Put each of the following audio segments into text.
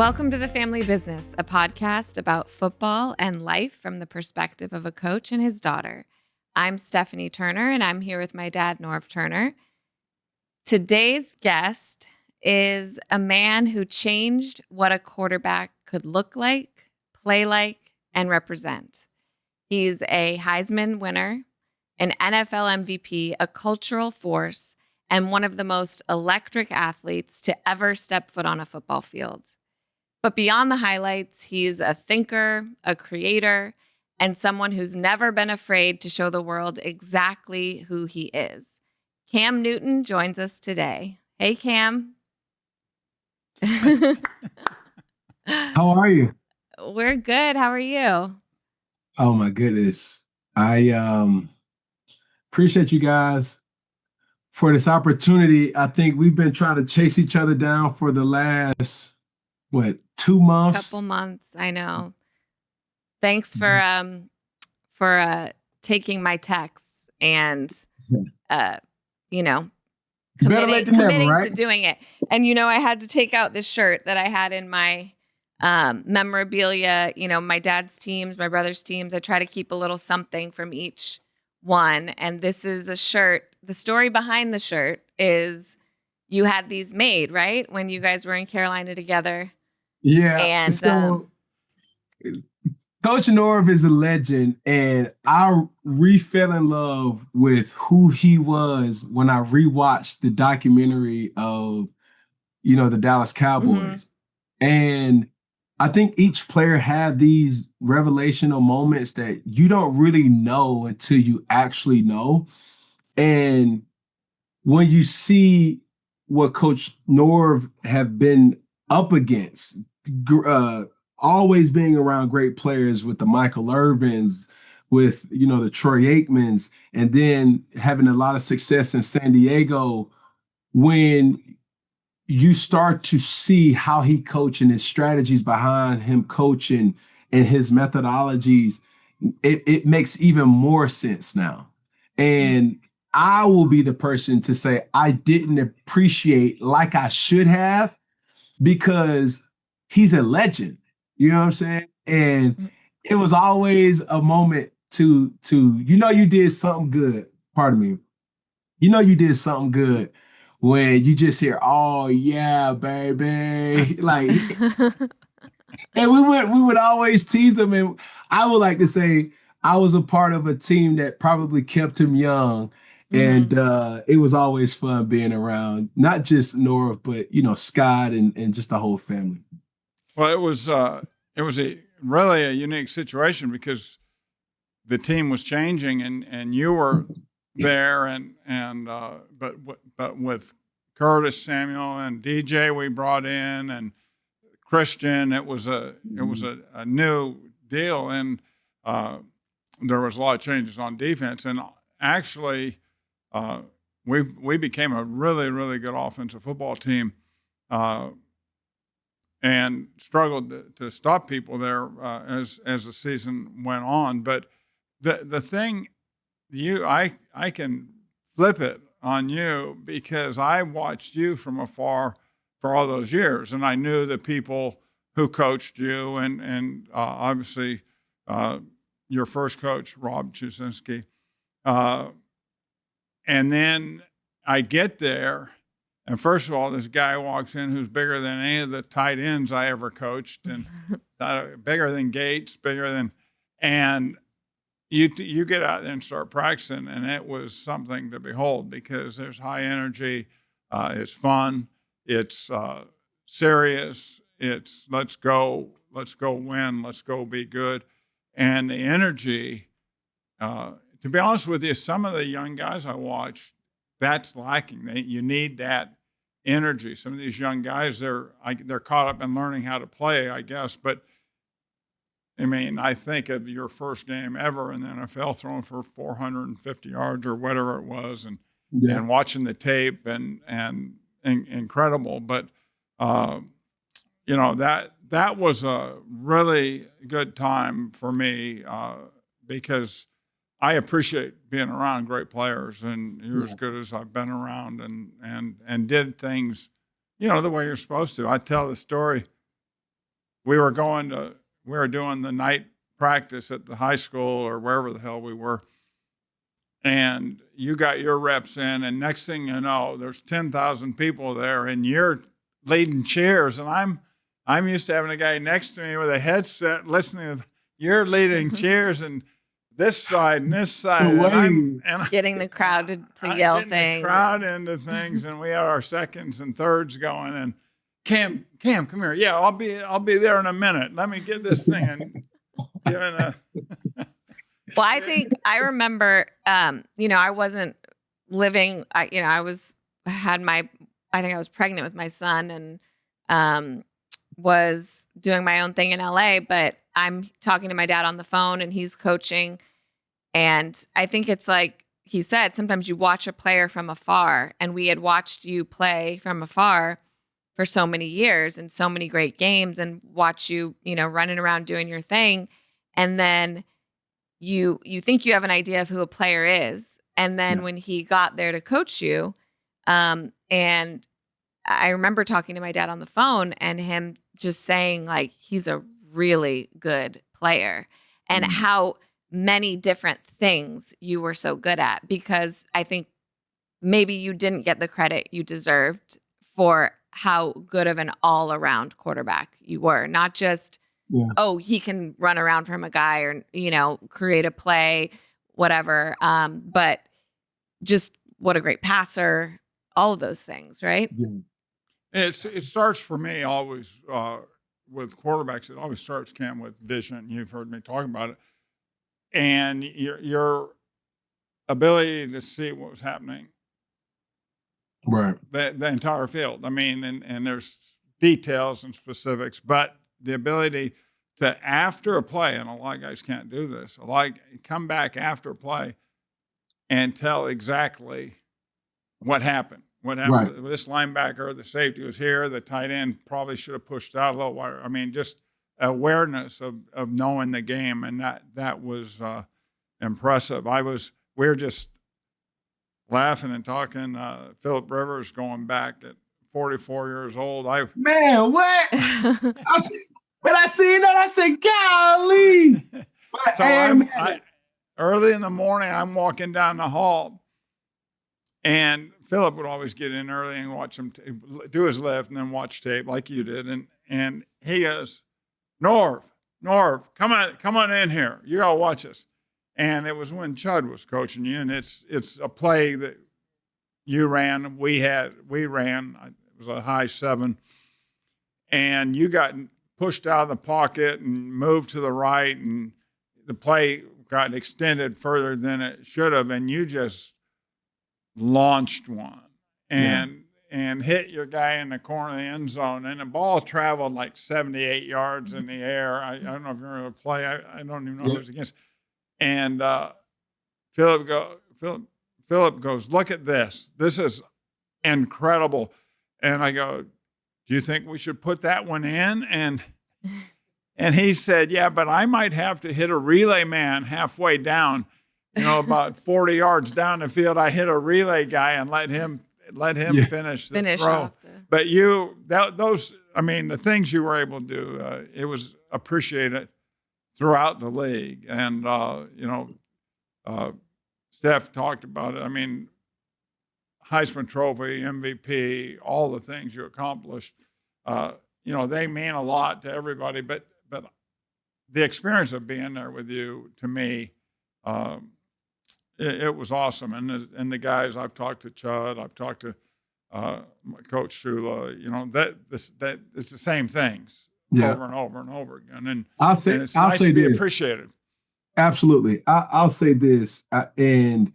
Welcome to The Family Business, a podcast about football and life from the perspective of a coach and his daughter. I'm Stephanie Turner, and I'm here with my dad, Norv Turner. Today's guest is a man who changed what a quarterback could look like, play like, and represent. He's a Heisman winner, an NFL MVP, a cultural force, and one of the most electric athletes to ever step foot on a football field. But beyond the highlights, he's a thinker, a creator, and someone who's never been afraid to show the world exactly who he is. Cam Newton joins us today. Hey, Cam. How are you? We're good. How are you? Oh, my goodness. I appreciate you guys for this opportunity. I think we've been trying to chase each other down for the last, 2 months? Couple months, I know. Thanks for taking my texts and committing right? to doing it. And I had to take out this shirt that I had in my memorabilia, my dad's teams, my brother's teams. I try to keep a little something from each one. And this is a shirt. The story behind the shirt is you had these made, right? When you guys were in Carolina together. Yeah. And so Coach Norv is a legend, and I fell in love with who he was when I rewatched the documentary of, the Dallas Cowboys. And I think each player had these revelational moments that you don't really know until you actually know. And when you see what Coach Norv have been up against, always being around great players with the Michael Irvins, with, the Troy Aikmans, and then having a lot of success in San Diego, when you start to see how he coached and his strategies behind him coaching and his methodologies, it makes even more sense now. And I will be the person to say I didn't appreciate like I should have, because he's a legend. You know what I'm saying? And it was always a moment to you did something good. Pardon me. You did something good when you just hear, "Oh yeah, baby!" Like, and we would always tease him, and I would like to say I was a part of a team that probably kept him young. And it was always fun being around, not just Norv, but Scott and just the whole family. Well, it was really a unique situation because the team was changing, and you were there, but with Curtis Samuel and DJ we brought in, and Christian, it was a new deal, and there was a lot of changes on defense, and actually we became a really, really good offensive football team. And struggled to stop people there as the season went on. But the thing, I can flip it on you because I watched you from afar for all those years, and I knew the people who coached you, and obviously your first coach, Rob Chusinski. And then I get there. And first of all, this guy walks in who's bigger than any of the tight ends I ever coached, and bigger than Gates, and you get out there and start practicing, and it was something to behold because there's high energy, it's fun, it's serious, it's let's go win, let's go be good, and the energy. To be honest with you, some of the young guys I watched, that's lacking. You need that energy. Some of these young guys, they're caught up in learning how to play, I guess. But I mean, I think of your first game ever in the NFL, throwing for 450 yards or whatever it was, and watching the tape and incredible. But that was a really good time for me because I appreciate being around great players, and you're as good as I've been around, and did things, the way you're supposed to. I tell the story we were doing the night practice at the high school or wherever the hell we were. And you got your reps in, and next thing you know, there's 10,000 people there, and you're leading cheers. And I'm used to having a guy next to me with a headset listening to you're leading cheers and this side and this side. And I'm getting the crowd to yell things. The crowd into things, and we had our seconds and thirds going. And Cam, come here. Yeah, I'll be there in a minute. Let me get this thing and giving a. Well, I remember, I wasn't living. I think I was pregnant with my son and was doing my own thing in LA. But I'm talking to my dad on the phone, and he's coaching. And I think it's like he said, sometimes you watch a player from afar, and we had watched you play from afar for so many years and so many great games, and watch you, running around doing your thing. And then you think you have an idea of who a player is. And then when he got there to coach you, and I remember talking to my dad on the phone and him just saying, like, he's a really good player, and how many different things you were so good at, because I think maybe you didn't get the credit you deserved for how good of an all-around quarterback you were. Not just, he can run around from a guy or, create a play, whatever. But just what a great passer, all of those things, right? Yeah. It starts for me always with quarterbacks. It always starts, Cam, with vision. You've heard me talking about it. And your ability to see what was happening. Right. The entire field. I mean, and there's details and specifics, but the ability to, after a play, and a lot of guys can't do this, come back after a play and tell exactly what happened. What happened? Right. This linebacker, the safety was here, the tight end probably should have pushed out a little wider. I mean, just awareness of knowing the game, and that was impressive. We were just laughing and talking. Philip Rivers going back at 44 years old. Man, what? When I seen that, I said, golly. So early in the morning, I'm walking down the hall, and Philip would always get in early and watch him do his lift and then watch tape like you did. And he goes, Norv, come on in here. You gotta watch this. And it was when Chud was coaching you, and it's a play that you ran. We ran. It was a high 7, and you got pushed out of the pocket and moved to the right, and the play got extended further than it should have, and you just launched one and hit your guy in the corner of the end zone, and the ball traveled like 78 yards in the air. I don't know if you remember the play. I don't even know who it was against. And Philip goes, look at this. This is incredible. And I go, do you think we should put that one in? And he said, yeah, but I might have to hit a relay man halfway down, about 40 yards down the field. I hit a relay guy and let him finish the throw. But the things you were able to do, it was appreciated throughout the league. And, Steph talked about it. I mean, Heisman Trophy, MVP, all the things you accomplished, they mean a lot to everybody. But the experience of being there with you, to me, it was awesome. And the guys, I've talked to Chud, I've talked to Coach Shula, that it's the same things over and over and over again. And it's nice to be appreciated. Absolutely. I'll say this, and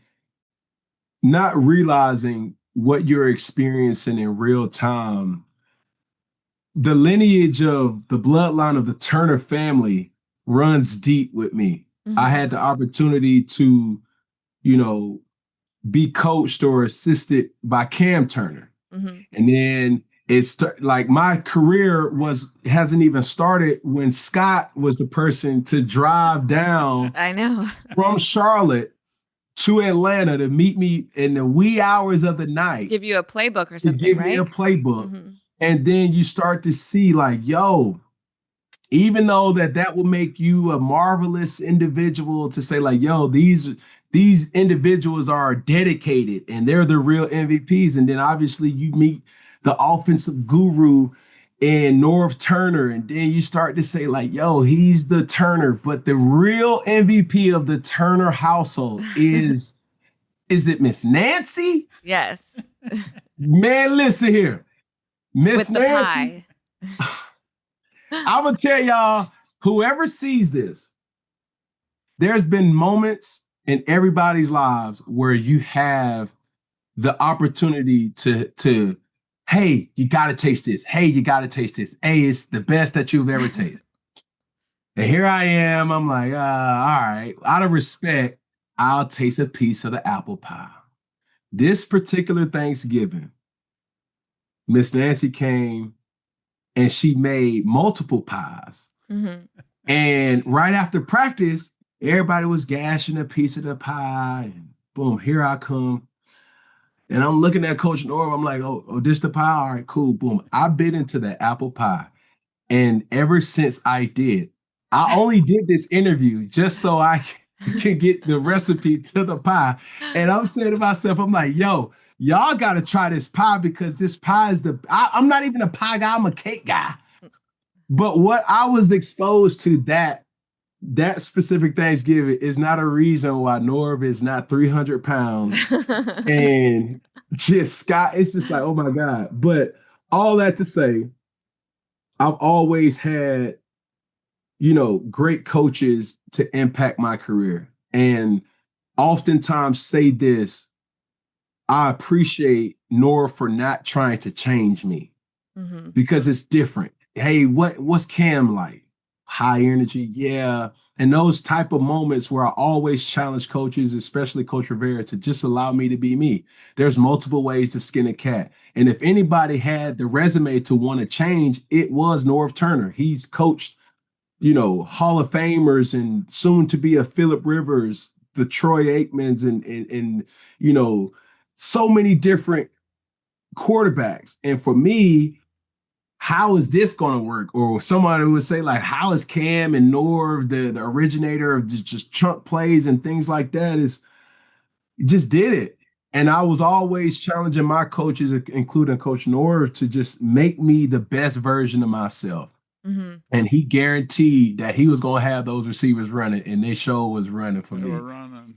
not realizing what you're experiencing in real time, the lineage of the bloodline of the Turner family runs deep with me. Mm-hmm. I had the opportunity to, be coached or assisted by Cam Turner. Mm-hmm. And then it's like my career hasn't even started when Scott was the person to drive down from Charlotte to Atlanta to meet me in the wee hours of the night. Give you a playbook or something, give me a playbook. Mm-hmm. And then you start to see like, yo, even though that will make you a marvelous individual to say like, yo, these individuals are dedicated and they're the real MVPs. And then obviously you meet the offensive guru in Norv Turner, and then you start to say like, yo, he's the Turner, but the real MVP of the Turner household is it Miss Nancy? Yes. Man, listen here. Miss With the Nancy. pie. I'm gonna tell y'all, whoever sees this, there's been moments in everybody's lives where you have the opportunity to hey, you got to taste this. Hey, you got to taste this. Hey, it's the best that you've ever tasted. And here I am. I'm like, all right, out of respect, I'll taste a piece of the apple pie. This particular Thanksgiving, Miss Nancy came and she made multiple pies. Mm-hmm. And right after practice, everybody was gashing a piece of the pie. And boom, here I come. And I'm looking at Coach Norv. I'm like, oh, this the pie? All right, cool, boom. I bit into the apple pie. And ever since I did, I only did this interview just so I can get the recipe to the pie. And I'm saying to myself, I'm like, yo, y'all got to try this pie because this pie is I'm not even a pie guy. I'm a cake guy. But what I was exposed to that specific Thanksgiving is not a reason why Norv is not 300 pounds and just Scott. It's just like, oh my God. But all that to say, I've always had, great coaches to impact my career. And oftentimes say this, I appreciate Norv for not trying to change me because it's different. Hey, what's Cam like? High energy, yeah. And those type of moments where I always challenge coaches, especially Coach Rivera, to just allow me to be me. There's multiple ways to skin a cat. And if anybody had the resume to want to change, it was Norv Turner. He's coached, Hall of Famers and soon to be a Phillip Rivers, the Troy Aikmans, and so many different quarterbacks. And for me, how is this going to work? Or somebody would say like, how is Cam and Norv, the originator of just chunk plays and things like that, is just did it. And I was always challenging my coaches, including Coach Norv, to just make me the best version of myself. And he guaranteed that he was going to have those receivers running, and they sure was running for me. They were running.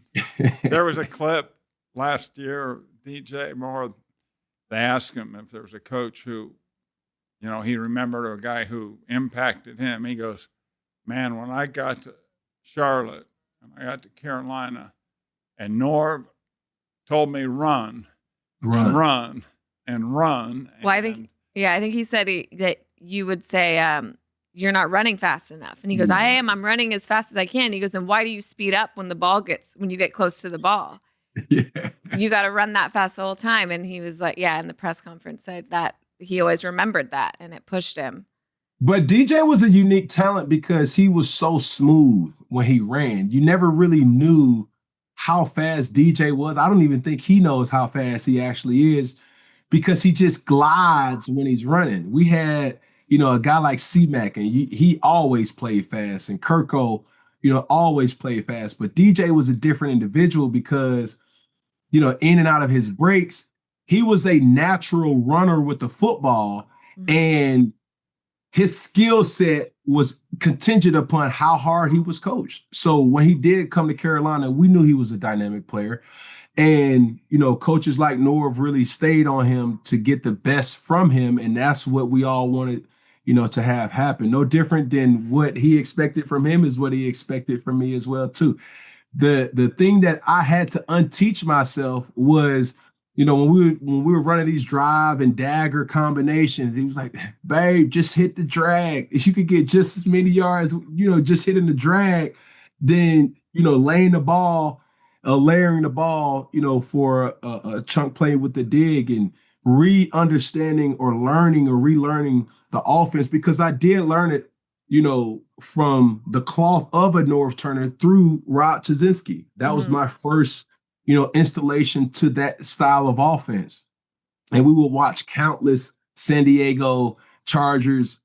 There was a clip last year, DJ Moore, they asked him if there was a coach who, he remembered a guy who impacted him. He goes, man, when I got to Charlotte and I got to Carolina and Norv told me run. Well, I think he said that you would say, you're not running fast enough. And he goes, I'm running as fast as I can. He goes, then why do you speed up when you get close to the ball? Yeah. You got to run that fast the whole time. And he was like, in the press conference said that he always remembered that and it pushed him. But DJ was a unique talent because he was so smooth when he ran. You never really knew how fast DJ was. I don't even think he knows how fast he actually is because he just glides when he's running. We had, a guy like C-Mac, and he always played fast, and Kirko, always played fast. But DJ was a different individual because, in and out of his breaks, he was a natural runner with the football, and his skill set was contingent upon how hard he was coached. So when he did come to Carolina, we knew he was a dynamic player. And, coaches like Norv really stayed on him to get the best from him. And that's what we all wanted, to have happen. No different than what he expected from him is what he expected from me as well, too. The thing that I had to unteach myself was, when we were running these drive and dagger combinations, he was like, babe, just hit the drag. If you could get just as many yards, just hitting the drag, then, layering the ball, for a chunk play with the dig and re-understanding or learning or relearning the offense, because I did learn it, from the cloth of a Norv Turner through Rod Chazinski. That was my first installation to that style of offense. And we would watch countless San Diego Chargers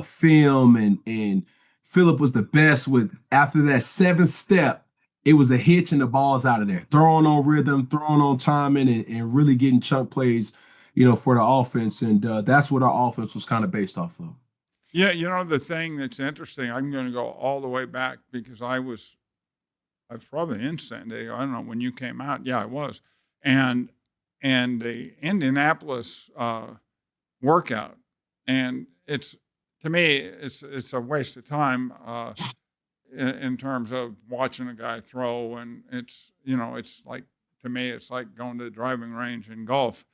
film, and Phillip was the best with after that seventh step. It was a hitch and the ball's out of there. Throwing on rhythm, throwing on timing, and really getting chunk plays, for the offense. And that's what our offense was kind of based off of. Yeah, the thing that's interesting, I'm going to go all the way back because I was probably in San Diego. I don't know when you came out. Yeah, I was. And the Indianapolis workout, and to me, it's a waste of time in terms of watching a guy throw, and it's like, to me, it's like going to the driving range in golf.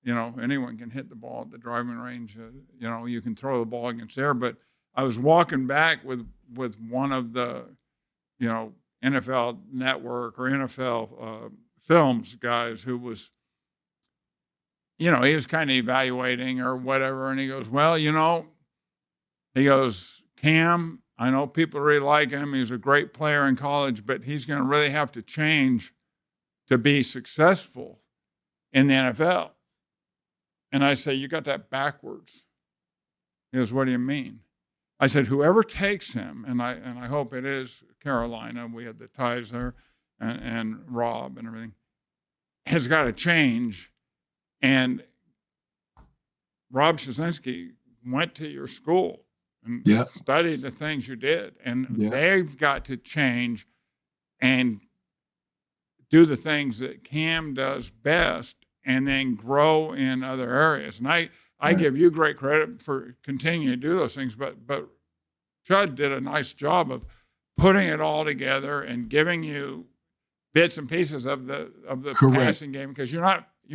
Anyone can hit the ball at the driving range. You can throw the ball against air. But I was walking back with one of the, NFL Network or NFL films guys who was, he was kind of evaluating or whatever. And he goes, well, Cam, I know people really like him. He's a great player in college, but he's going to really have to change to be successful in the NFL. And I say, you got that backwards. He goes, what do you mean? I said, whoever takes him, and I hope it is Carolina, we had the ties there, and Rob and everything, has got to change. And Rob Shazinski went to your school and studied the things you did. And they've got to change and do the things that Cam does best, and then grow in other areas. And I give you great credit for continuing to do those things, but Chud did a nice job of putting it all together and giving you bits and pieces of the passing game, because you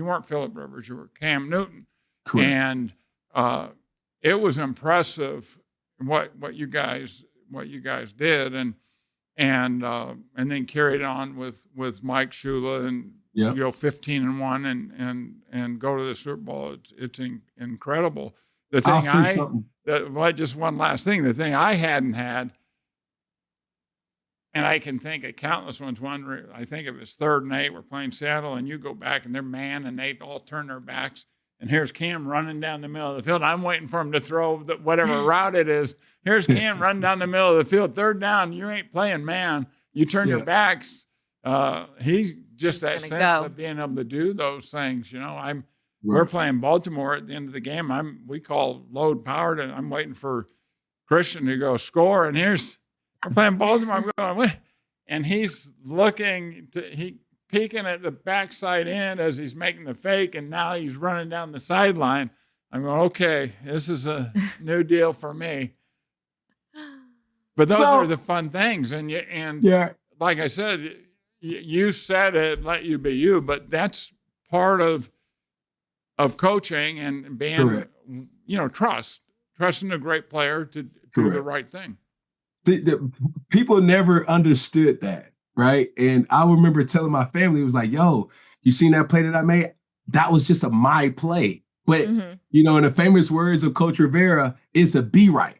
weren't Phillip Rivers, you were Cam Newton. Correct. And it was impressive what you guys did, and then carried on with Mike Shula and 15-1 and go to the Super Bowl. It's incredible. The thing just one last thing. The thing I hadn't had, and I can think of countless ones. One, I think it was 3rd and 8. We're playing Seattle, and you go back, and they're man, and they all turn their backs. And here's Cam running down the middle of the field. I'm waiting for him to throw whatever route it is. Here's Cam running down the middle of the field. 3rd down, you ain't playing man. You turn your backs. He's just that sense of being able to do those things. We're playing Baltimore at the end of the game. We call load powered, and I'm waiting for Christian to go score. And we're playing Baltimore. I'm going, what? And he's peeking at the backside end as he's making the fake, and now he's running down the sideline. I'm going, okay, this is a new deal for me. But those are the fun things, and like I said, you said it, let you be you, but that's part of coaching and being, trusting a great player to do the right thing. The people never understood that, right? And I remember telling my family, it was like, yo, you seen that play that I made? That was just my play. But, in the famous words of Coach Rivera, it's a be right?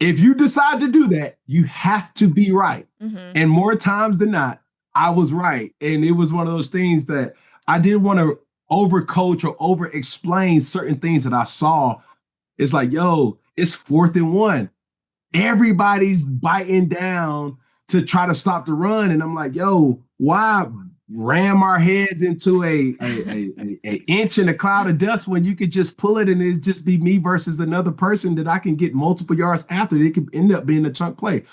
If you decide to do that, you have to be right. And more times than not, I was right. And it was one of those things that I didn't want to overcoach or over explain certain things that I saw. It's like, yo, it's 4th and 1. Everybody's biting down to try to stop the run. And I'm like, yo, why ram our heads into a inch in a cloud of dust when you could just pull it and it just be me versus another person that I can get multiple yards after? It could end up being a chunk play.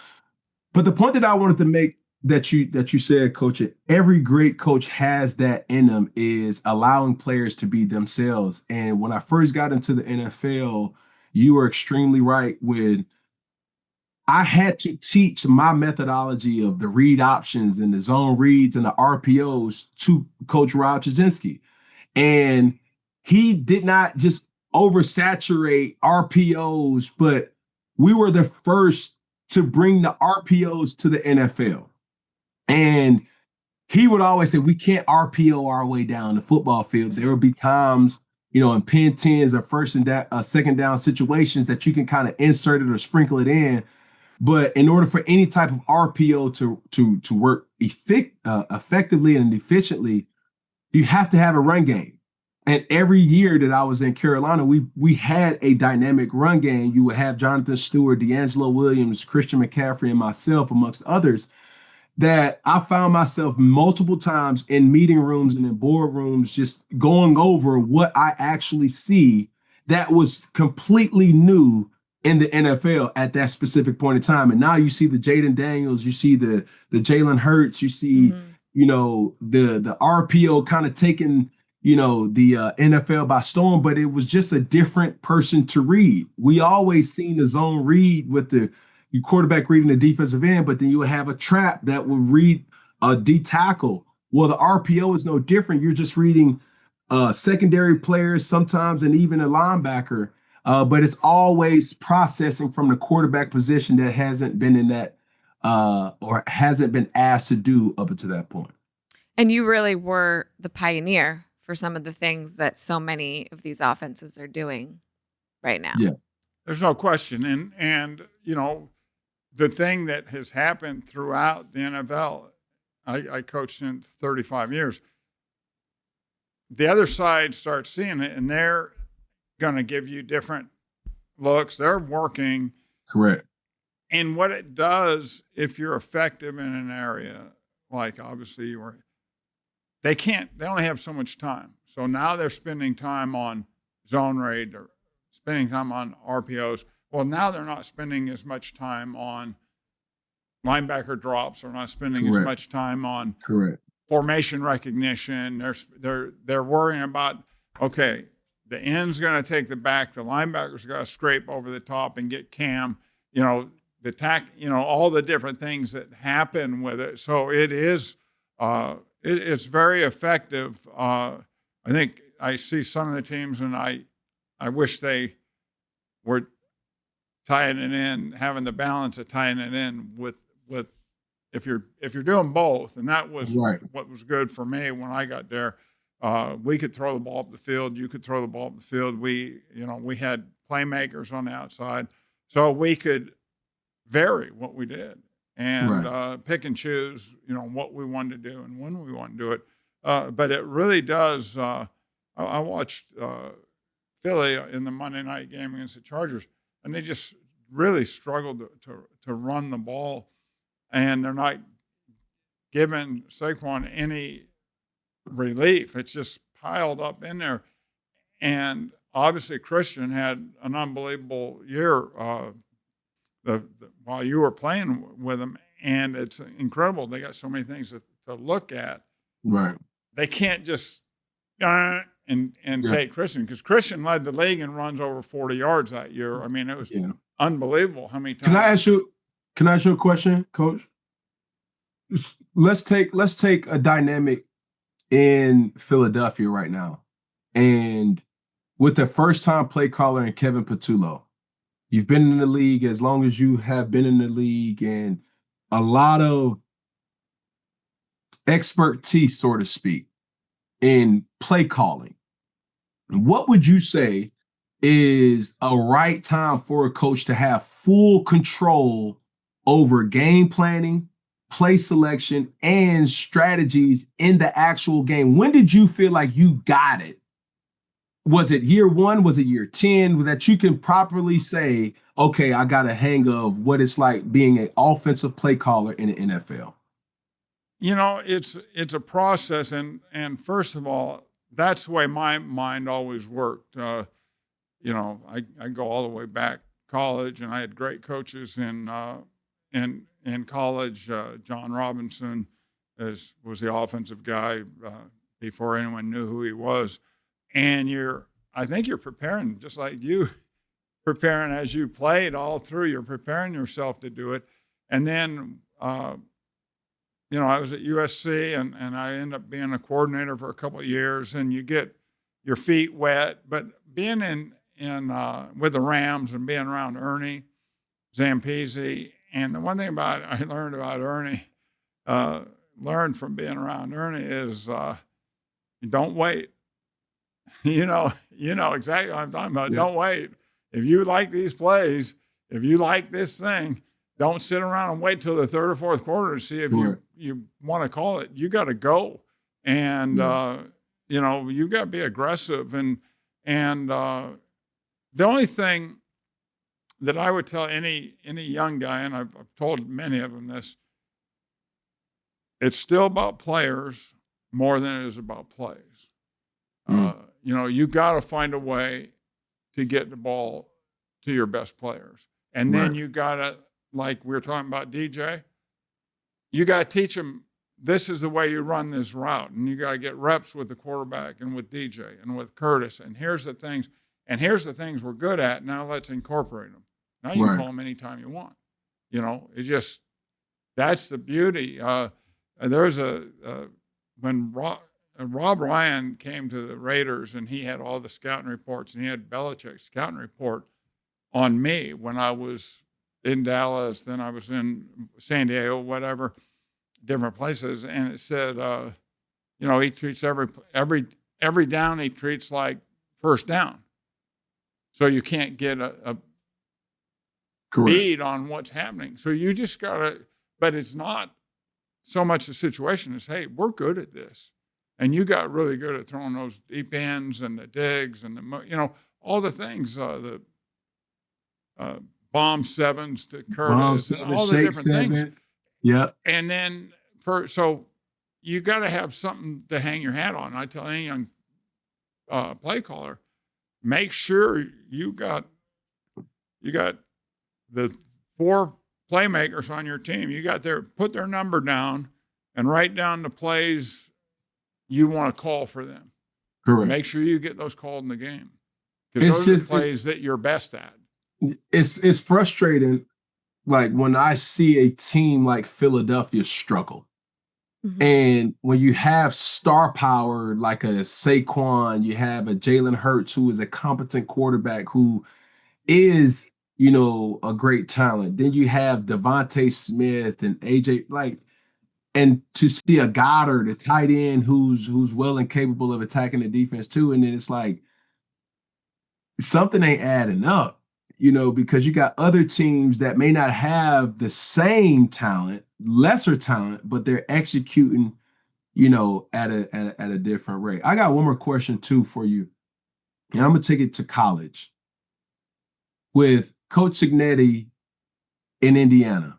But the point that I wanted to make that you said, Coach, every great coach has that in them, is allowing players to be themselves. And when I first got into the NFL, you were extremely right with I had to teach my methodology of the read options and the zone reads and the RPOs to Coach Rob Chazinski. And he did not just oversaturate RPOs, but we were the first to bring the RPOs to the NFL. And he would always say, we can't RPO our way down the football field. There would be times, in pin 10s or second down situations that you can kind of insert it or sprinkle it in. But in order for any type of RPO to work effectively and efficiently, you have to have a run game. And every year that I was in Carolina, we had a dynamic run game. You would have Jonathan Stewart, D'Angelo Williams, Christian McCaffrey, and myself, amongst others, that I found myself multiple times in meeting rooms and in boardrooms just going over what I actually see that was completely new in the NFL at that specific point in time. And now you see the Jaden Daniels, you see the Jalen Hurts, you see, the RPO kind of taking, the NFL by storm, but it was just a different person to read. We always seen the zone read with the quarterback reading the defensive end, but then you would have a trap that would read a D tackle. Well, the RPO is no different. You're just reading secondary players sometimes and even a linebacker, but it's always processing from the quarterback position that hasn't been in that or hasn't been asked to do up until that point. And you really were the pioneer for some of the things that so many of these offenses are doing right now. Yeah. There's no question. And the thing that has happened throughout the NFL, I coached in 35 years. The other side starts seeing it, and they're going to give you different looks. They're working. Correct. And what it does, if you're effective in an area, like obviously you were, they only have so much time. So now they're spending time on zone read or spending time on RPOs. Well, now they're not spending as much time on linebacker drops. They're not spending as much time on formation recognition. They're worrying about, okay, the end's going to take the back. The linebacker's got to scrape over the top and get cam. The tack. All the different things that happen with it. So it is. It's very effective. I think I see some of the teams, and I wish they were tying it in, having the balance of tying it in with if you're doing both, and that was what was good for me when I got there. We could throw the ball up the field. You could throw the ball up the field. We had playmakers on the outside, so we could vary what we did and pick and choose, what we wanted to do and when we wanted to do it. But it really does. I watched Philly in the Monday night game against the Chargers, and they just really struggled to run the ball, and they're not giving Saquon any relief. It's just piled up in there. And obviously Christian had an unbelievable year while you were playing with him, and it's incredible. They got so many things to look at. Right. They can't just take Christian, because Christian led the league in runs over 40 yards that year. I mean, it was unbelievable how many times. Can I ask you a question, Coach? Let's take a dynamic in Philadelphia right now, and with the first-time play caller in Kevin Patullo. You've been in the league as long as you have been in the league, and a lot of expertise, so to speak, in play calling. What would you say is a right time for a coach to have full control over game planning, play selection, and strategies in the actual game? When did you feel like you got it? Was it year 1? Was it year 10 that you can properly say, okay, I got a hang of what it's like being an offensive play caller in the NFL? It's a process. And first of all, that's the way my mind always worked. I go all the way back college, and I had great coaches in college. John Robinson was the offensive guy before anyone knew who he was. And I think you're preparing, just like you preparing as you played all through. You're preparing yourself to do it. And then, I was at USC, and I ended up being a coordinator for a couple of years, and you get your feet wet. But being in with the Rams and being around Ernie Zampese, and the one thing I learned about Ernie, learned from being around Ernie is don't wait. You know exactly what I'm talking about. Yeah. Don't wait. If you like these plays, if you like this thing, don't sit around and wait till the third or fourth quarter to see if you want to call it. You got to go. And you got to be aggressive. And the only thing that I would tell any young guy, and I've told many of them this, it's still about players more than it is about plays. You got to find a way to get the ball to your best players. And then you got to, like we were talking about DJ, you got to teach them, this is the way you run this route. And you got to get reps with the quarterback and with DJ and with Curtis. And here's the things we're good at. Now let's incorporate them. Now you can call them anytime you want. It's just, that's the beauty. There's when Rob Ryan came to the Raiders and he had all the scouting reports and he had Belichick's scouting report on me when I was in Dallas, then I was in San Diego, whatever, different places. And it said, he treats every down he treats like first down. So you can't get a bead on what's happening. So you just but it's not so much the situation as, hey, we're good at this. And you got really good at throwing those deep ends and the digs and all the things, the bomb sevens to Curtis, all the different things. Yeah. And then so you got to have something to hang your hat on. I tell any young play caller, make sure you got the 4 playmakers on your team. You got put their number down and write down the plays you want to call for them. Correct. Make sure you get those called in the game, because those are the plays that you're best at. It's frustrating, like when I see a team like Philadelphia struggle. Mm-hmm. And when you have star power like a Saquon, you have a Jalen Hurts who is a competent quarterback who is, a great talent. Then you have Devontae Smith and AJ, and to see a Goddard, a tight end who's well and capable of attacking the defense too. And then it's like something ain't adding up, because you got other teams that may not have the same talent, lesser talent, but they're executing, at a different rate. I got one more question too for you, and I'm gonna take it to college with Coach Cignetti in Indiana.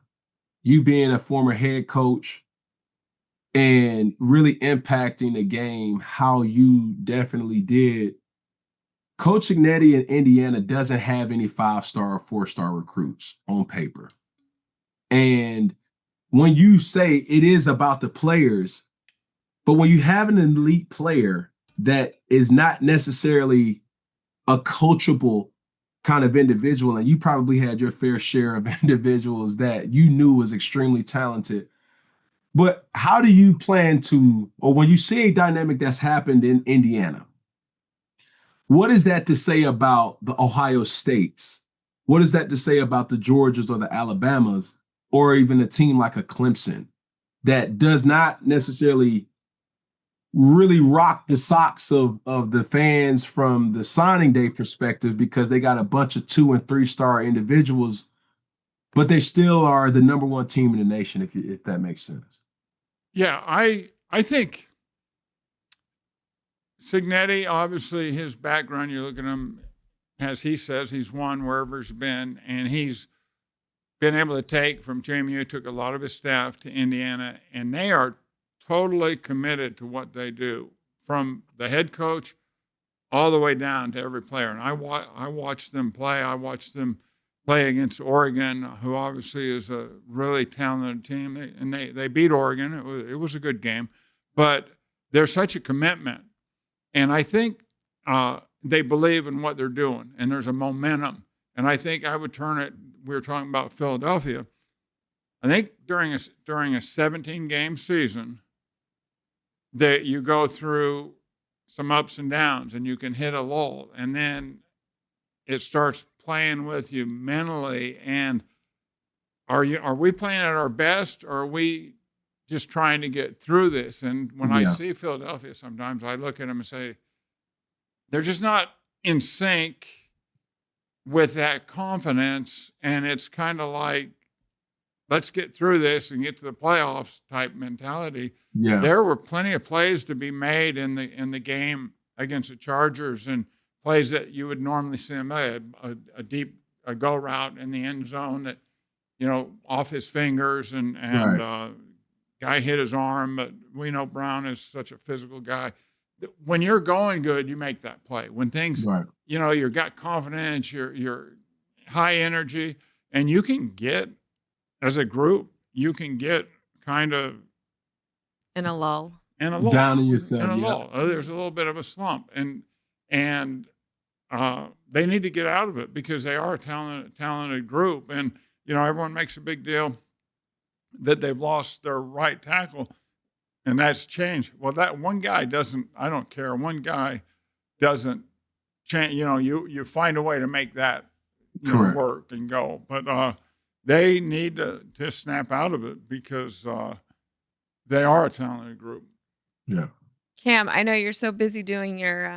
You being a former head coach and really impacting the game how you definitely did. Coach Cignetti in Indiana doesn't have any 5-star or 4-star recruits on paper. And when you say it is about the players, but when you have an elite player that is not necessarily a coachable kind of individual, and you probably had your fair share of individuals that you knew was extremely talented, but how do you plan to, or when you see a dynamic that's happened in Indiana, what is that to say about the Ohio States? What is that to say about the Georgias or the Alabamas, or even a team like a Clemson that does not necessarily really rock the socks of the fans from the signing day perspective because they got a bunch of 2- and 3-star individuals, but they still are the number one team in the nation, if that makes sense. Yeah, I think Cignetti, obviously his background, you look at him, as he says, he's won wherever he's been, and he's been able to take from JMU, took a lot of his staff to Indiana, and they are totally committed to what they do, from the head coach all the way down to every player. And I watched them play. I watched them play against Oregon, who obviously is a really talented team. They beat Oregon. It was a good game. But there's such a commitment. And I think they believe in what they're doing, and there's a momentum. And I think I would turn it, we were talking about Philadelphia. I think during a 17-game season, that you go through some ups and downs and you can hit a lull, and then it starts playing with you mentally. And are we playing at our best, or are we just trying to get through this? And when I see Philadelphia, sometimes I look at them and say, they're just not in sync with that confidence. And it's kind of like let's get through this and get to the playoffs type mentality. Yeah. There were plenty of plays to be made in the game against the Chargers, and plays that you would normally see them a deep go route in the end zone that, off his fingers, and Right. guy hit his arm, but we know Brown is such a physical guy. When you're going good, you make that play. When things, Right. you've got confidence, you're high energy, and you can get, as a group, you can get kind of In a lull. Down in yourself. In a Yeah. lull. There's a little bit of a slump, and they need to get out of it, because they are a talented group. And everyone makes a big deal that they've lost their right tackle, and that's changed. Well, that one guy doesn't. I don't care. One guy doesn't change. You find a way to make that Correct. work and go. But they need to snap out of it, because they are a talented group. Yeah. Cam, I know you're so busy doing your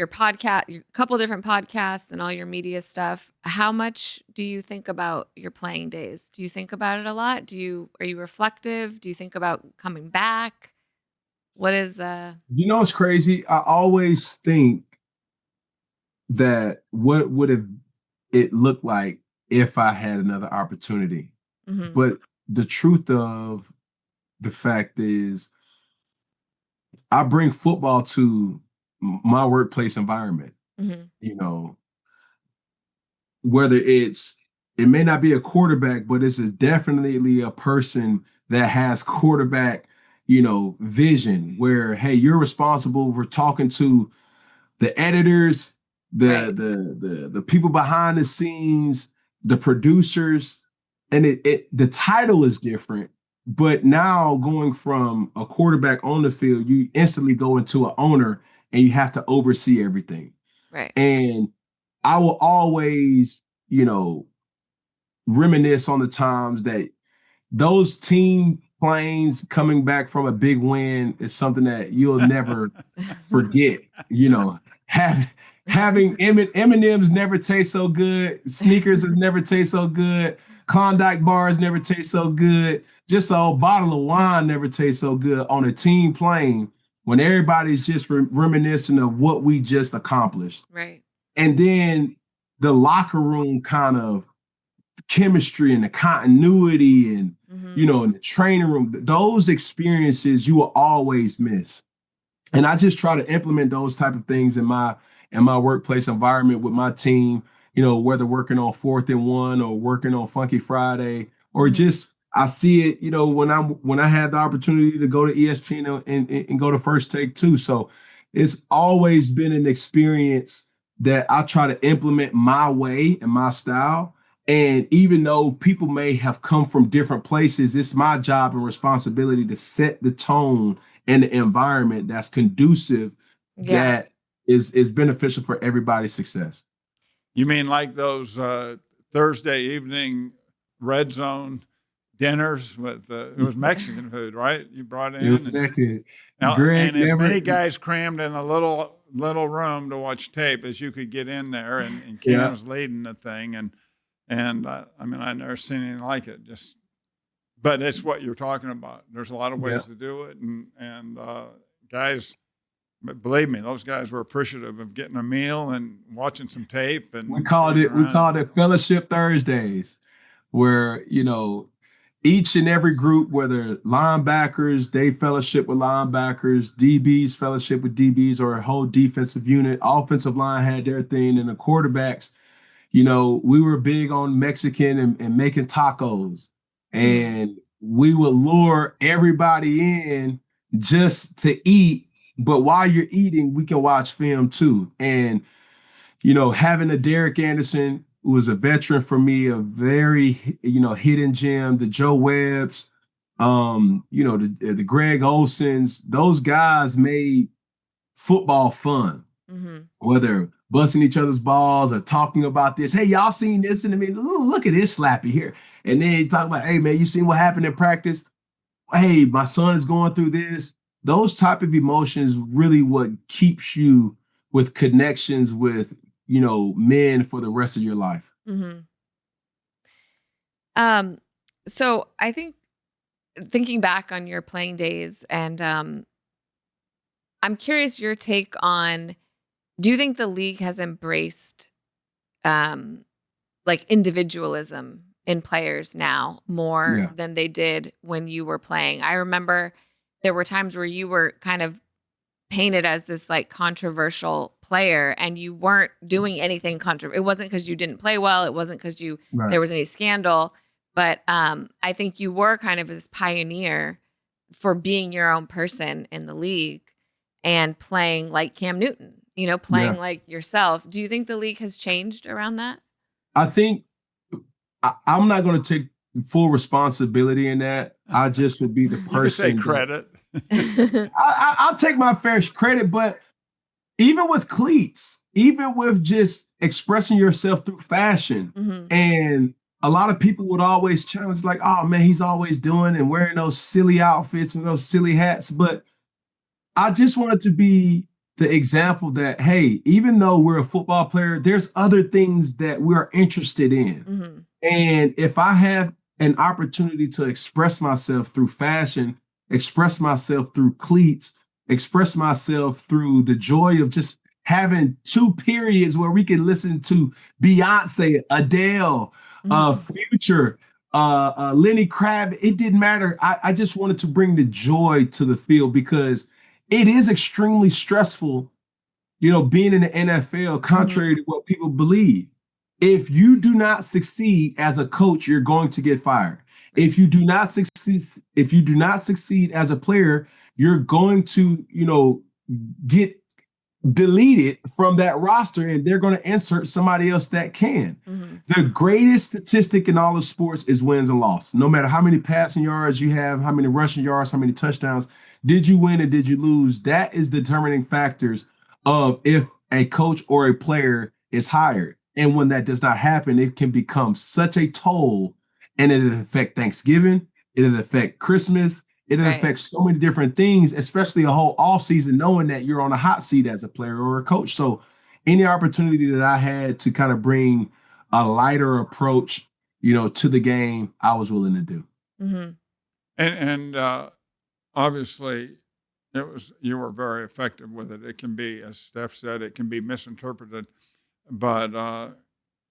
podcast, your couple different podcasts and all your media stuff. How much do you think about your playing days? Do you think about it a lot? Are you reflective? Do you think about coming back? What is It's crazy. I always think that what would have it looked like if I had another opportunity. mhm, But the truth of the fact is, I bring football to my workplace environment. mhm, Whether it may not be a quarterback, but it's definitely a person that has quarterback, vision, where, hey, you're responsible for talking to the editors, right, the people behind the scenes, the producers, and the title is different. But now, going from a quarterback on the field, you instantly go into an owner, and you have to oversee everything. right, And I will always, reminisce on the times that those team planes coming back from a big win is something that you'll never forget. Having M&M's never taste so good, sneakers has never taste so good, Klondike bars never taste so good, just a old bottle of wine never tastes so good on a team plane, when everybody's just reminiscing of what we just accomplished. right. And then the locker room kind of chemistry and the continuity, and Mhm, in the training room, those experiences you will always miss. And I just try to implement those type of things in my workplace environment with my team, whether working on 4th and 1 or working on Funky Friday, or mhm, just I see it, when I had the opportunity to go to ESPN and go to First Take too. So it's always been an experience that I try to implement my way and my style. And even though people may have come from different places, it's my job and responsibility to set the tone and the environment that's conducive, yeah. that is beneficial for everybody's success. You mean like those Thursday evening red zone dinners with it was Mexican food, right? You brought It was in, excellent. and Greg as never. many guys crammed in a little room to watch tape as you could get in there, and Yeah. Cam's leading the thing, and I've never seen anything like it. But it's what you're talking about. There's a lot of ways to do it, and guys. But believe me, those guys were appreciative of getting a meal and watching some tape. And We called it Fellowship Thursdays, where each and every group, whether linebackers, they fellowship with linebackers, DBs fellowship with DBs, or a whole defensive unit, offensive line had their thing, and the quarterbacks, we were big on Mexican and making tacos, and we would lure everybody in just to eat. But while you're eating, we can watch film too. And, having a Derek Anderson, who was a veteran for me, a very, hidden gem, the Joe Webbs, the Greg Olsons, those guys made football fun, whether busting each other's balls or talking about this. Hey, y'all seen this? And I mean, look at this slappy here. And then you talk about, hey, man, you seen what happened in practice? Hey, my son is going through this. Those type of emotions really what keeps you with connections with, men for the rest of your life. Um, So I think thinking back on your playing days, and I'm curious your take on, do you think the league has embraced like individualism in players now more Yeah. than they did when you were playing? I remember there were times where you were kind of painted as this like controversial player, and you weren't doing anything controversial. It wasn't because you didn't play well. It wasn't because Right. there was any scandal. But I think you were kind of this pioneer for being your own person in the league and playing like Cam Newton, playing Yeah. like yourself. Do you think the league has changed around that? I think I'm not going to take full responsibility in that. I just would be the You could say person. credit. I'll take my fair credit, but even with cleats, even with just expressing yourself through fashion, and a lot of people would always challenge, like, oh man, he's always doing and wearing those silly outfits and those silly hats. But I just wanted to be the example that, hey, even though we're a football player, there's other things that we're interested in. And if I have an opportunity to express myself through fashion, express myself through cleats, express myself through the joy of just having 2 periods where we can listen to Beyonce, Adele, Future, Lenny Kravitz, it didn't matter. I just wanted to bring the joy to the field because it is extremely stressful, being in the NFL, contrary to what people believe. If you do not succeed as a coach, you're going to get fired. If you do not succeed as a player, you're going to, get deleted from that roster, and they're going to insert somebody else that can. The greatest statistic in all of sports is wins and losses. No matter how many passing yards you have, how many rushing yards, how many touchdowns, did you win or did you lose? That is determining factors of if a coach or a player is hired. And when that does not happen, it can become such a toll, and it'll affect Thanksgiving, it'll affect Christmas, it'll affect so many different things, especially a whole off season, knowing that you're on a hot seat as a player or a coach. So any opportunity that I had to kind of bring a lighter approach, to the game, I was willing to do. And obviously, you were very effective with it. It can be, as Steph said, it can be misinterpreted, but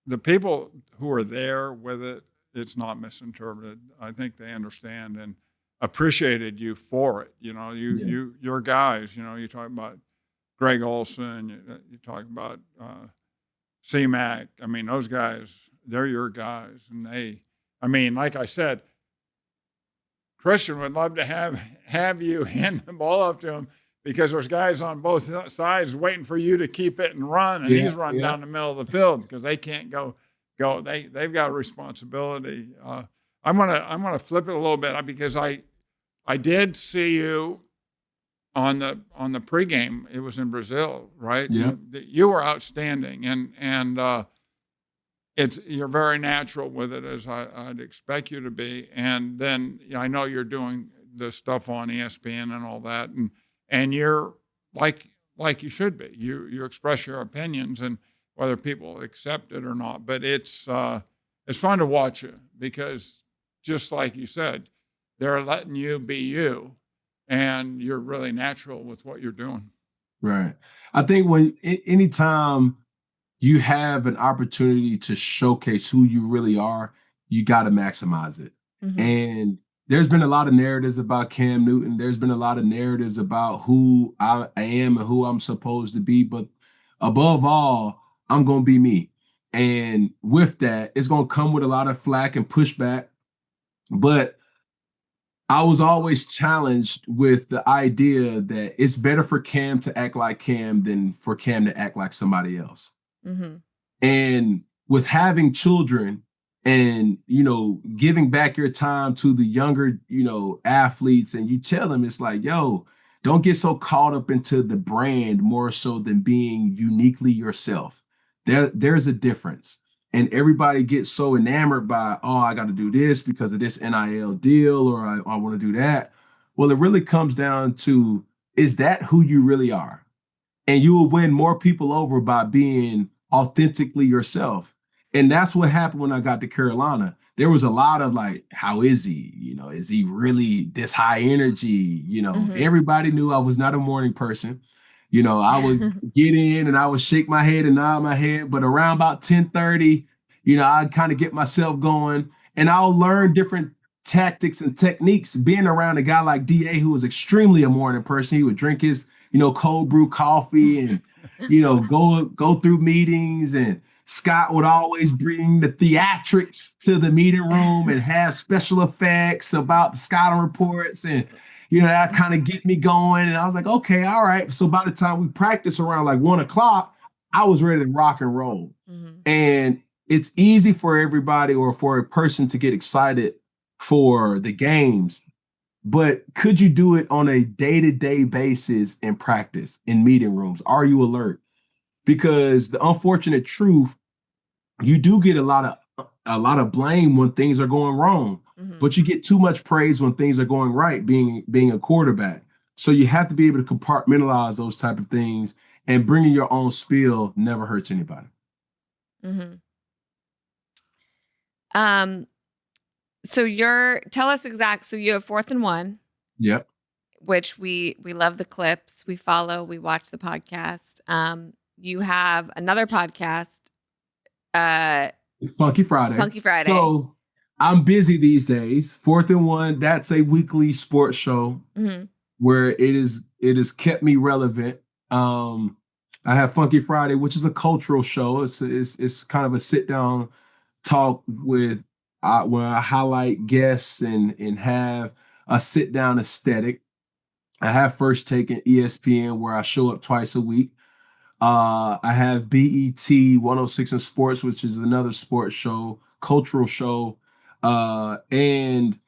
the people who are there with it, it's not misinterpreted. I think they understand and appreciated you for it. Your guys. You talk about Greg Olson. You talk about C-Mac. I mean, those guys, they're your guys, and like I said, Christian would love to have you hand the ball up to him because there's guys on both sides waiting for you to keep it and run, and he's running down the middle of the field because they can't go. They've got a responsibility. I'm gonna flip it a little bit because I did see you on the pregame. It was in Brazil, right? Yeah. You were outstanding, and you're very natural with it, as I'd expect you to be. And then I know you're doing the stuff on ESPN and all that, and you're like you should be. You express your opinions, and whether people accept it or not. But it's fun to watch you because, just like you said, they're letting you be you, and you're really natural with what you're doing. Right. I think anytime you have an opportunity to showcase who you really are, you got to maximize it. And there's been a lot of narratives about Cam Newton. There's been a lot of narratives about who I am and who I'm supposed to be. But above all, I'm going to be me. And with that, it's going to come with a lot of flack and pushback. But I was always challenged with the idea that it's better for Cam to act like Cam than for Cam to act like somebody else. And with having children and, giving back your time to the younger, athletes, and you tell them, it's like, yo, don't get so caught up into the brand more so than being uniquely yourself. There's a difference. And everybody gets so enamored by, oh, I got to do this because of this NIL deal, or I want to do that. Well, it really comes down to, is that who you really are? And you will win more people over by being authentically yourself. And that's what happened when I got to Carolina. There was a lot of like, how is he? Is he really this high energy? Everybody knew I was not a morning person. I would get in and I would shake my head and nod my head, but around about 10:30, I'd kind of get myself going and I'll learn different tactics and techniques being around a guy like DA who was extremely a morning person. He would drink his, cold brew coffee and, go through meetings, and Scott would always bring the theatrics to the meeting room and have special effects about the scouting reports. And, that kind of get me going. And I was like, okay, all right. So by the time we practice around like 1:00, I was ready to rock and roll. And it's easy for everybody or for a person to get excited for the games. But could you do it on a day-to-day basis in practice, in meeting rooms? Are you alert? Because the unfortunate truth, you do get a lot of blame when things are going wrong, but you get too much praise when things are going right, being a quarterback. So you have to be able to compartmentalize those type of things, and bringing your own spiel never hurts anybody. So tell us exact. So you have 4th and 1. Yep. Which we love the clips. We follow, we watch the podcast. You have another podcast, Funky Friday. So I'm busy these days. 4th and 1, that's a weekly sports show where it has kept me relevant. I have Funky Friday, which is a cultural show. It's kind of a sit down talk with where I highlight guests and have a sit down aesthetic. I have First Take and ESPN where I show up twice a week. I have BET 106 in Sports, which is another sports show, cultural show. And,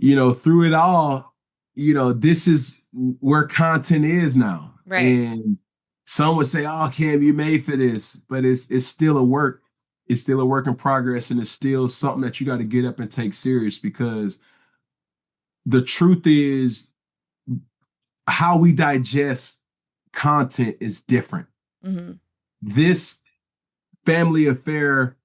through it all, this is where content is now. Right. And some would say, oh, Cam, you made for this, but it's still a work. It's still a work in progress. And it's still something that you got to get up and take serious, because the truth is how we digest content is different. This family affair,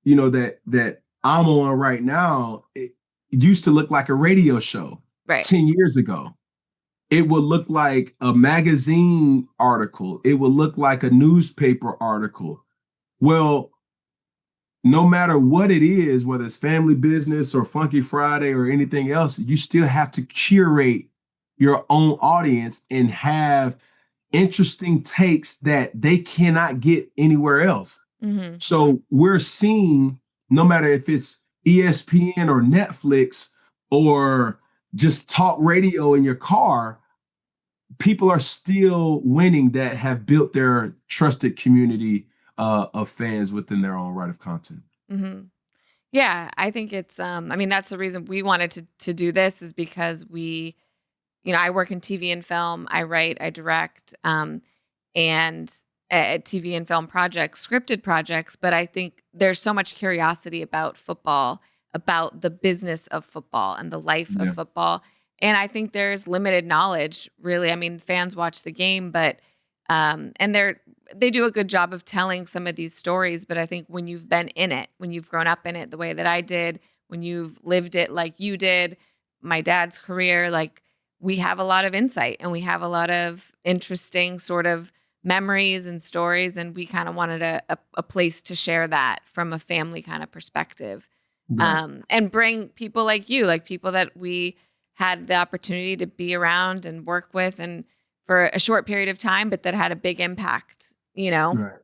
that I'm on right now, it used to look like a radio show 10 years ago. It would look like a magazine article. It would look like a newspaper article. Well, no matter what it is, whether it's family business or Funky Friday or anything else, you still have to curate your own audience and have interesting takes that they cannot get anywhere else. So we're seeing, no matter if it's ESPN or Netflix or just talk radio in your car, people are still winning that have built their trusted community of fans within their own right of content. Yeah, I think it's, that's the reason we wanted to do this, is because I work in TV and film, I write, I direct, and at TV and film projects, scripted projects. But I think there's so much curiosity about football, about the business of football and the life of football. And I think there's limited knowledge, really. Fans watch the game, but and they do a good job of telling some of these stories. But I think when you've been in it, when you've grown up in it the way that I did, when you've lived it like you did, my dad's career, like, we have a lot of insight and we have a lot of interesting sort of memories and stories. And we kind of wanted a place to share that from a family kind of perspective. And bring people like you, like people that we had the opportunity to be around and work with, and for a short period of time, but that had a big impact, on our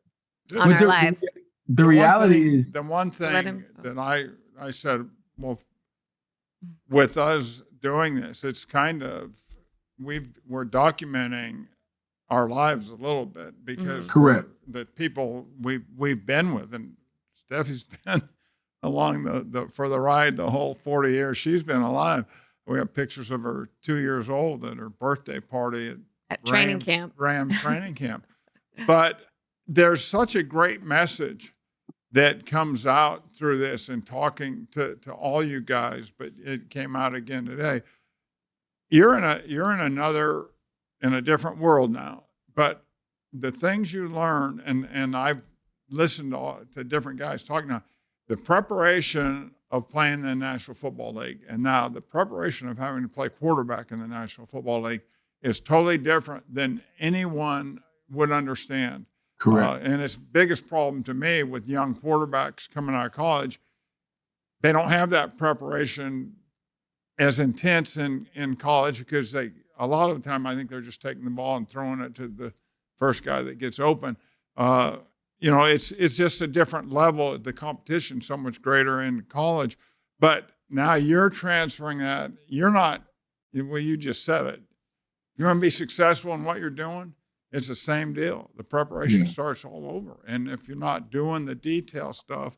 lives. The reality is the one thing that I said, well, with us doing this, it's kind of, we're documenting our lives a little bit, because the people we've been with, and Steffi's been along for the ride the whole 40 years she's been alive. We have pictures of her 2 years old at her birthday party at training camp. Ram training camp. But there's such a great message that comes out through this, and talking to all you guys, but it came out again today. You're in a different world now, but the things you learn, and I've listened to different guys talking now. The preparation of playing in the National Football League and now the preparation of having to play quarterback in the National Football League is totally different than anyone would understand. Correct. And its biggest problem to me with young quarterbacks coming out of college, they don't have that preparation as intense in college because a lot of the time I think they're just taking the ball and throwing it to the first guy that gets open. It's just a different level. The competition so much greater in college. But now you're transferring that. You're not, well, you just said it. If you want to be successful in what you're doing, it's the same deal. The preparation starts all over. And if you're not doing the detail stuff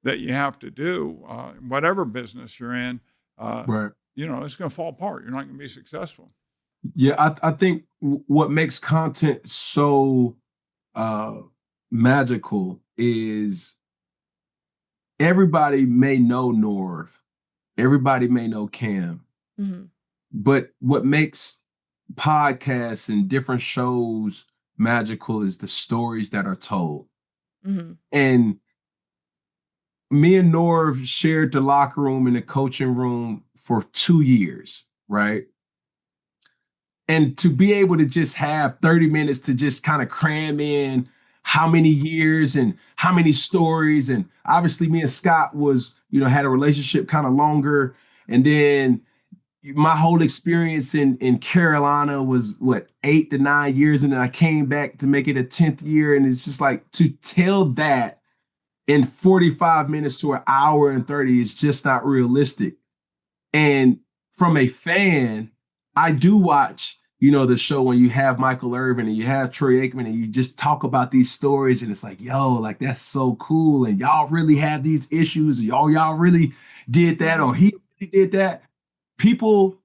that you have to do, whatever business you're in, Right. It's going to fall apart. You're not going to be successful. Yeah, I think what makes content so magical is everybody may know Norv, everybody may know Cam, but what makes podcasts and different shows magical is the stories that are told. And me and Norv shared the locker room and the coaching room for 2 years, right? And to be able to just have 30 minutes to just kind of cram in how many years and how many stories. And obviously me and Scott had a relationship kind of longer. And then my whole experience in Carolina was 8 to 9 years. And then I came back to make it a 10th year. And it's just like to tell that in 45 minutes to an hour and 30 is just not realistic. And from a fan, I do watch, the show when you have Michael Irvin and you have Troy Aikman and you just talk about these stories and it's like, yo, like that's so cool. And y'all really have these issues. Y'all really did that or he really did that. People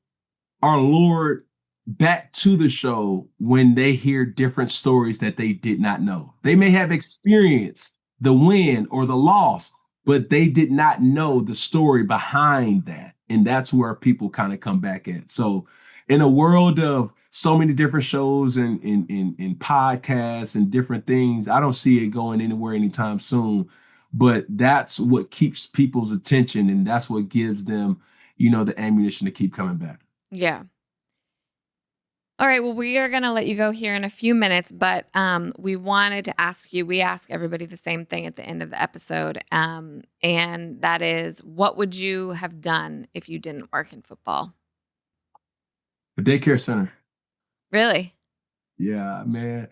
are lured back to the show when they hear different stories that they did not know. They may have experienced the win or the loss, but they did not know the story behind that. And that's where people kind of come back at. So in a world of so many different shows and in podcasts and different things, I don't see it going anywhere anytime soon. But that's what keeps people's attention. And that's what gives them, the ammunition to keep coming back. Yeah. All right. Well, we are going to let you go here in a few minutes, but we wanted to ask you, we ask everybody the same thing at the end of the episode. And that is, what would you have done if you didn't work in football? A daycare center. Really? Yeah, man.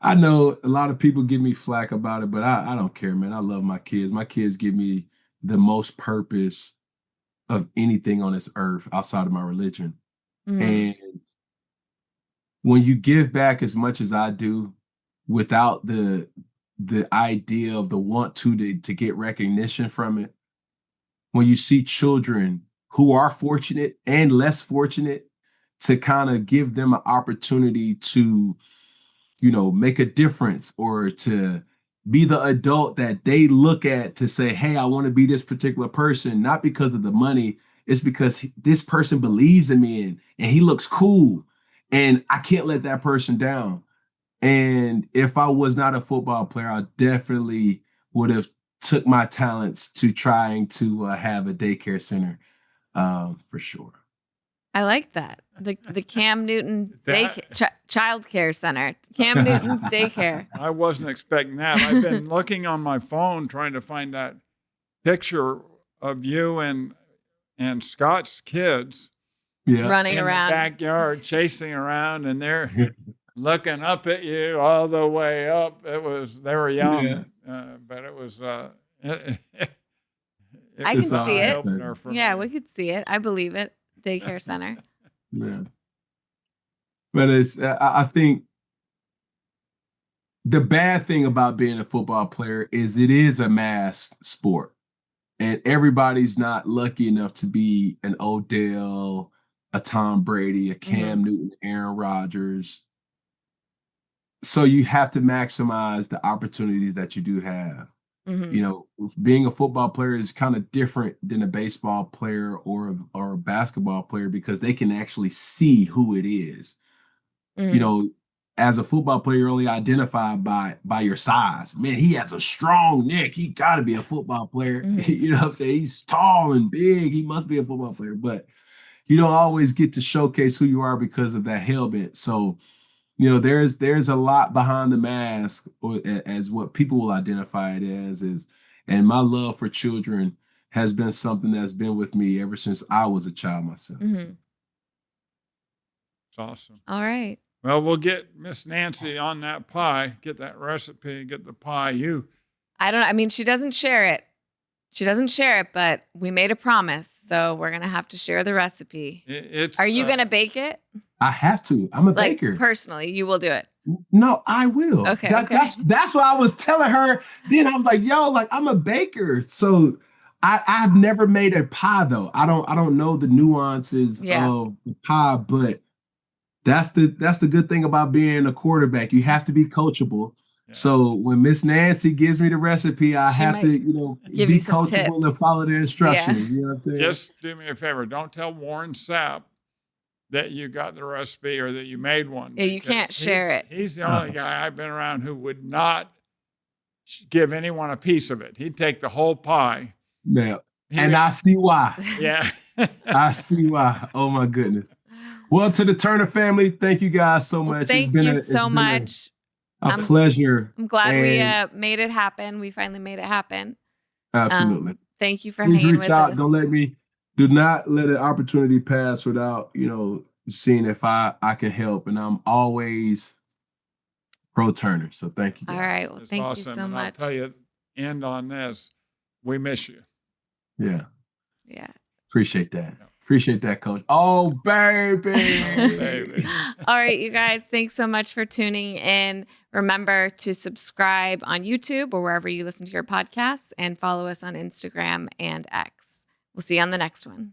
I know a lot of people give me flack about it, but I don't care, man. I love my kids. My kids give me the most purpose of anything on this earth outside of my religion. And when you give back as much as I do without the idea of the want to get recognition from it, when you see children who are fortunate and less fortunate to kind of give them an opportunity to, make a difference or to be the adult that they look at to say, hey, I want to be this particular person, not because of the money. It's because this person believes in me and he looks cool and I can't let that person down. And if I was not a football player, I definitely would have took my talents to trying to have a daycare center for sure. I like that. The Cam Newton Child Care Center. Cam Newton's daycare. I wasn't expecting that. I've been looking on my phone trying to find that picture of you and Scott's kids running in around the backyard, chasing around, and they're looking up at you all the way up. They were young, but it was. I can see it. Yeah, we could see it. I believe it. Daycare center. Yeah. But I think the bad thing about being a football player is it is a mass sport. And everybody's not lucky enough to be an Odell, a Tom Brady, a Cam Newton, Aaron Rodgers. So you have to maximize the opportunities that you do have. Being a football player is kind of different than a baseball player or a basketball player because they can actually see who it is. as a football player, you're only identified by your size. Man, he has a strong neck. He got to be a football player. Mm-hmm. You know what I'm saying? He's tall and big. He must be a football player. But you don't always get to showcase who you are because of that helmet. So, there's a lot behind the mask, or as what people will identify it as is. And my love for children has been something that's been with me ever since I was a child myself. Mm-hmm. It's awesome. All right. Well, we'll get Miss Nancy on that pie, get that recipe, get the pie. I don't know. I mean, she doesn't share it. But we made a promise. So we're going to have to share the recipe. Are you going to bake it? I have to. I'm a baker. Personally, you will do it. No, I will. Okay. That's what I was telling her. Then I was like, yo, like I'm a baker. So I've never made a pie though. I don't know the nuances of the pie, but that's the good thing about being a quarterback. You have to be coachable. Yeah. So when Miss Nancy gives me the recipe, I have to, give be you some coachable tips and follow the instructions. Yeah. You know what I'm saying? Just do me a favor. Don't tell Warren Sapp that you got the recipe or that you made one. Yeah, you can't share it. He's the only guy I've been around who would not give anyone a piece of it. He'd take the whole pie. Yeah. I see why. Yeah. I see why. Oh my goodness. Well, to the Turner family, thank you guys so much. Thank you so much. A pleasure. I'm glad we made it happen. We finally made it happen. Absolutely. Thank you for Please hanging reach with out. us. Do not let an opportunity pass without, seeing if I can help. And I'm always pro Turner. So thank you guys. All right. Well, thank awesome. you so and much. I'll tell you, end on this. We miss you. Yeah. Yeah. Appreciate that. Yeah. Appreciate that, Coach. Oh, baby. All right, you guys, thanks so much for tuning in. Remember to subscribe on YouTube or wherever you listen to your podcasts and follow us on Instagram and X. We'll see you on the next one.